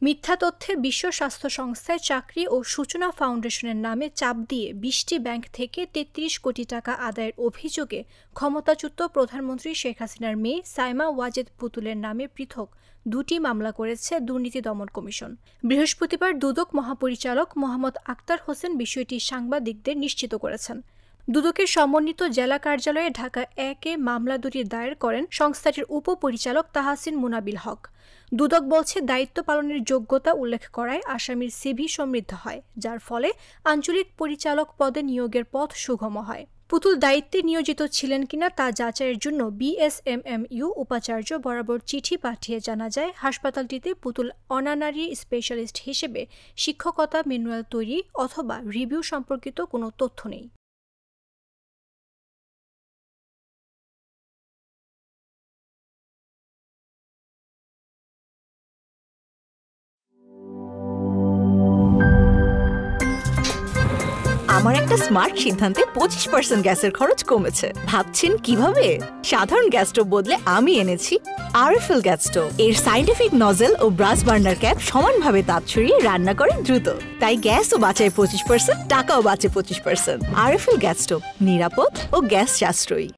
মিথ্যা তথ্যে বিশ্ব স্বাস্থ্য সংস্থায় চাকরি ও সূচনা ফাউন্ডেশনের নামে চাপ দিয়ে ২০টি ব্যাংক থেকে ৩৩ কোটি টাকা আদায়ের অভিযোগে ক্ষমতাচ্যুত প্রধানমন্ত্রী শেখ হাসিনার মেয়ে সাইমা ওয়াজেদ পুতুলের নামে পৃথক ২টি মামলা করেছে দুর্নীতি দমন কমিশন। বৃহস্পতিবার দুদক মহাপরিচালক মোহাম্মদ আক্তার হোসেন বিষয়টি সাংবাদিকদের নিশ্চিত করেছেন। দুদকের সমন্বিত জেলা কার্যালয়ে ঢাকা ১-এ মামলা দুটি দায়ের করেন সংস্থাটির উপপরিচালক তাহসিন মুনাবিল হক। দুদক বলছে, দায়িত্ব পালনের যোগ্যতা উল্লেখ করায় আসামির সিভি সমৃদ্ধ হয়, যার ফলে আঞ্চলিক পরিচালক পদে নিয়োগের পথ সুগম হয়। পুতুল দায়িত্বে নিয়োজিত ছিলেন কিনা তা যাচাইয়ের জন্য বিএসএমএমইউ উপাচার্য বরাবর চিঠি পাঠিয়ে জানা যায়, হাসপাতালটিতে পুতুল অনানারি স্পেশালিস্ট হিসেবে শিক্ষকতা ম্যানুয়াল তৈরি অথবা রিভিউ সম্পর্কিত কোনো তথ্য নেই। আমার একটা স্মার্ট সিদ্ধান্তে 25% গ্যাসের খরচ কমেছে। ভাবছেন কিভাবে? সাধারণ গ্যাস স্টোভ বদলে আমি এনেছি আরএফএল গ্যাস স্টোভ। এর সাইন্টিফিক নজল ও ব্রাস বার্নার ক্যাপ সমানভাবে তাপ ছড়িয়ে রান্না করে দ্রুত, তাই গ্যাসও বাঁচায় 25%, টাকাও বাঁচে 25%। আরএফএল গ্যাস স্টোভ নিরাপদ ও গ্যাস সাশ্রয়ী।